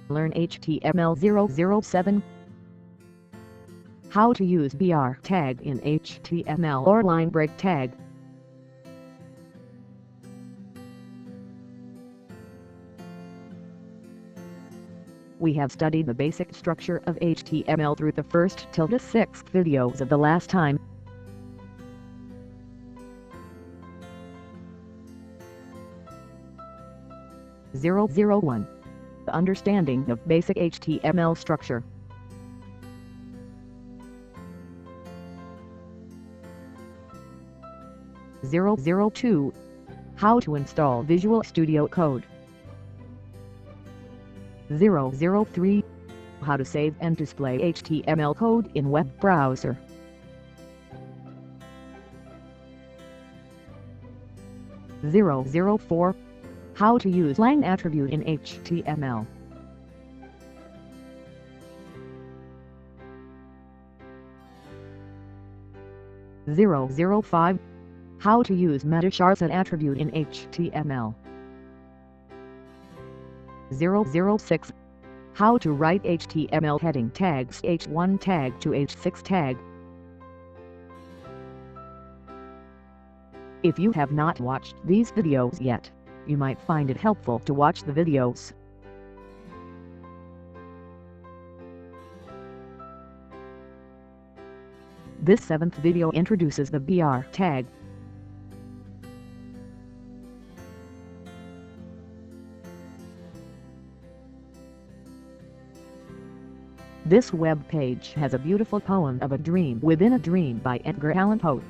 Learn HTML007. How to use BR tag in HTML or line break tag. We have studied the basic structure of HTML through the first till the 6th videos of the last time. (001) Understanding of basic HTML structure. (002) How to install Visual Studio Code. 003 How to save and display HTML code in web browser. 004 How to use line attribute in HTML. 005 How to use meta charts and attribute in HTML. 006 How to write HTML heading tags H1 tag to H6 tag. If you have not watched these videos yet, you might find it helpful to watch the videos. This 7th video introduces the BR tag. This web page has a beautiful poem of a dream within a dream by Edgar Allan Poe.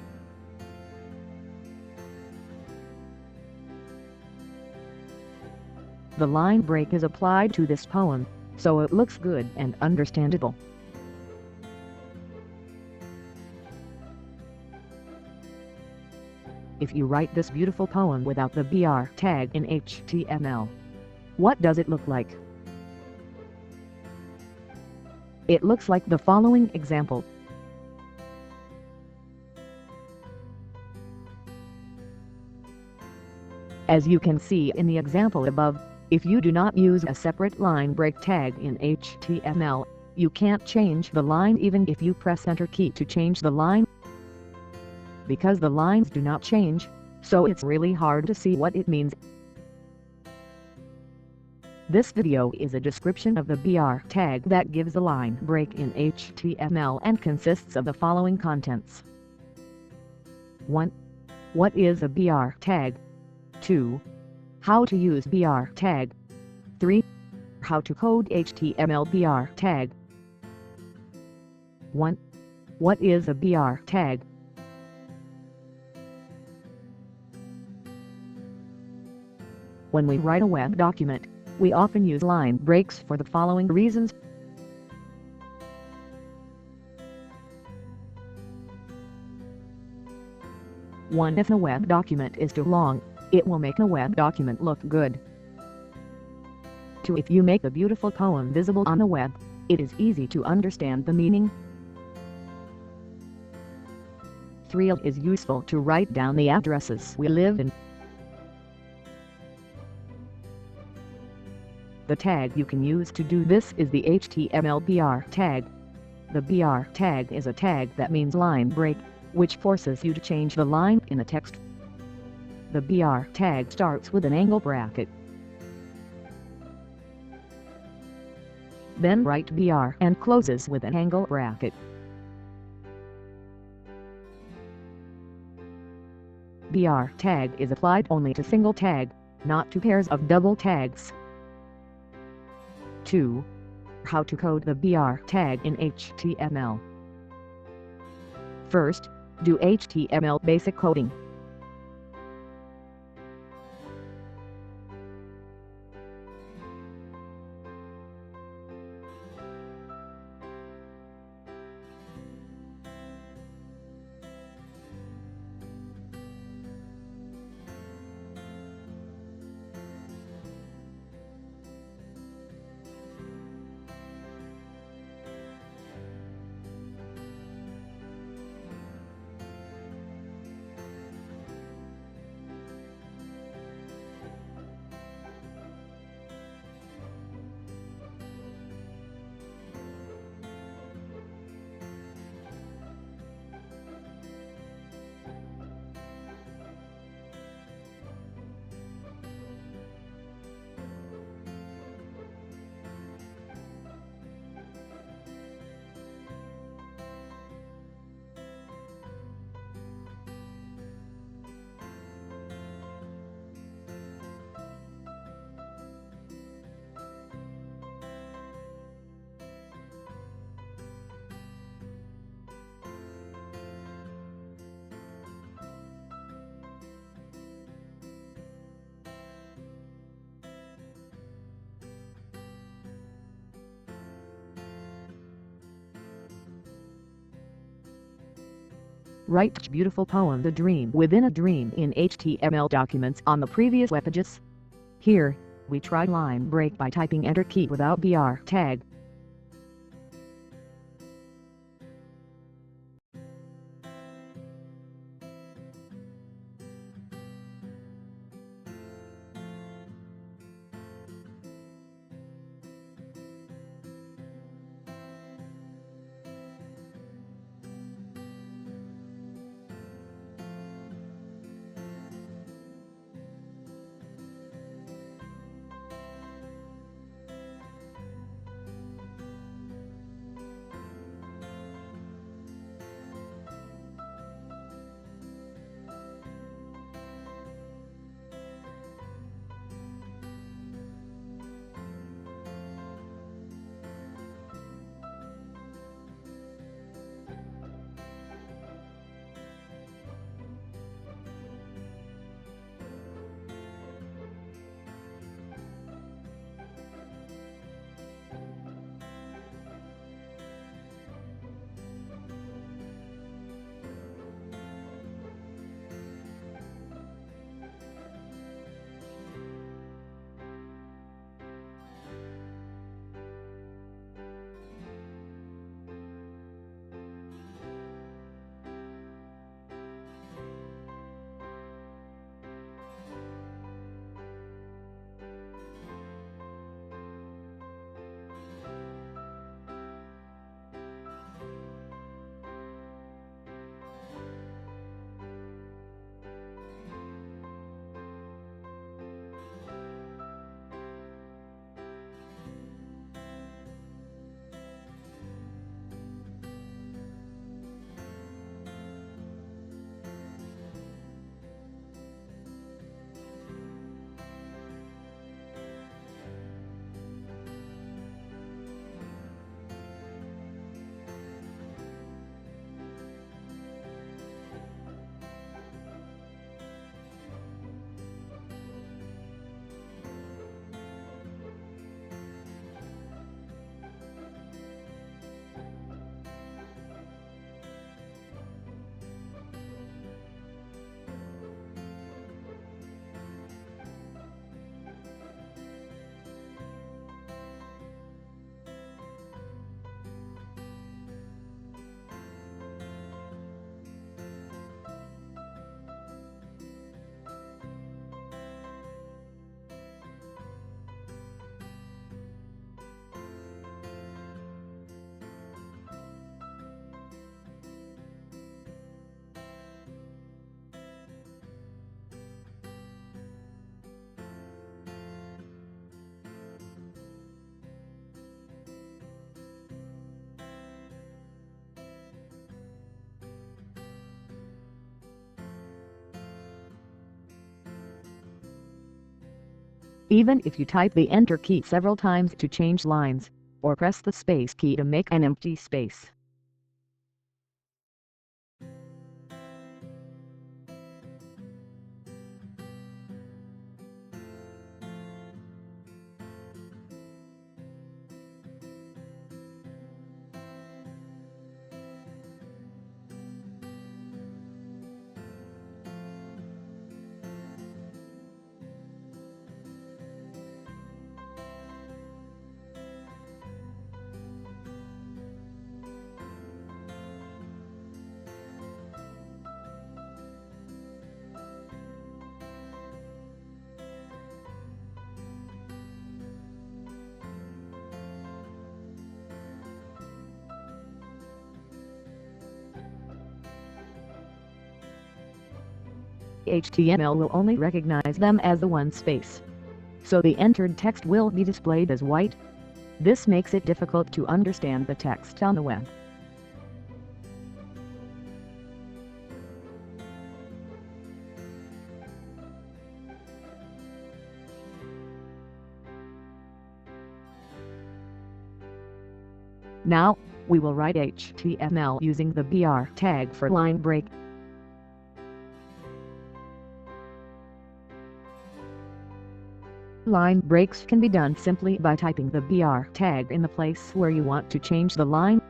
The line break is applied to this poem, so it looks good and understandable. If you write this beautiful poem without the BR tag in HTML, what does it look like? It looks like the following example. As you can see in the example above, if you do not use a separate line break tag in HTML, you can't change the line even if you press Enter key to change the line. Because the lines do not change, so it's really hard to see what it means. This video is a description of the BR tag that gives a line break in HTML and consists of the following contents. 1. What is a BR tag? 2. How to use BR tag. 3. How to code HTML BR tag. 1. What is a BR tag? When we write a web document, we often use line breaks for the following reasons. One, if a web document is too long, it will make a web document look good. 2, if you make a beautiful poem visible on the web, it is easy to understand the meaning. 3, it is useful to write down the addresses we live in. The tag you can use to do this is the HTML BR tag. The BR tag is a tag that means line break, which forces you to change the line in the text. The BR tag starts with an angle bracket. Then write BR and closes with an angle bracket. BR tag is applied only to single tag, not to pairs of double tags. 2. How to code the BR tag in HTML. First, do HTML basic coding. Write beautiful poem The Dream Within a Dream in HTML documents on the previous web pages. Here, we try line break by typing enter key without BR tag. Even if you type the enter key several times to change lines, or press the space key to make an empty space. HTML will only recognize them as the one space. So the entered text will be displayed as white. This makes it difficult to understand the text on the web. Now, we will write HTML using the BR tag for line break. Line breaks can be done simply by typing the BR tag in the place where you want to change the line.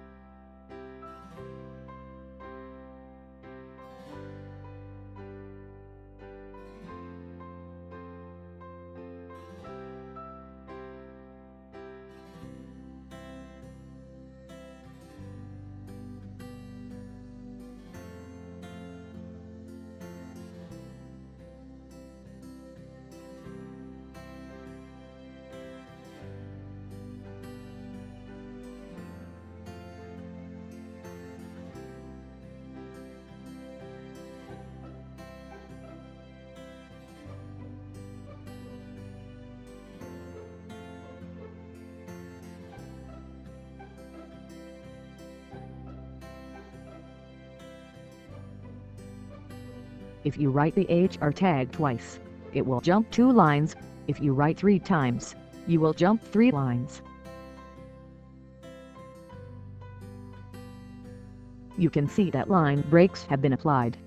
If you write the HR tag twice, it will jump 2 lines. If you write 3 times, you will jump 3 lines. You can see that line breaks have been applied.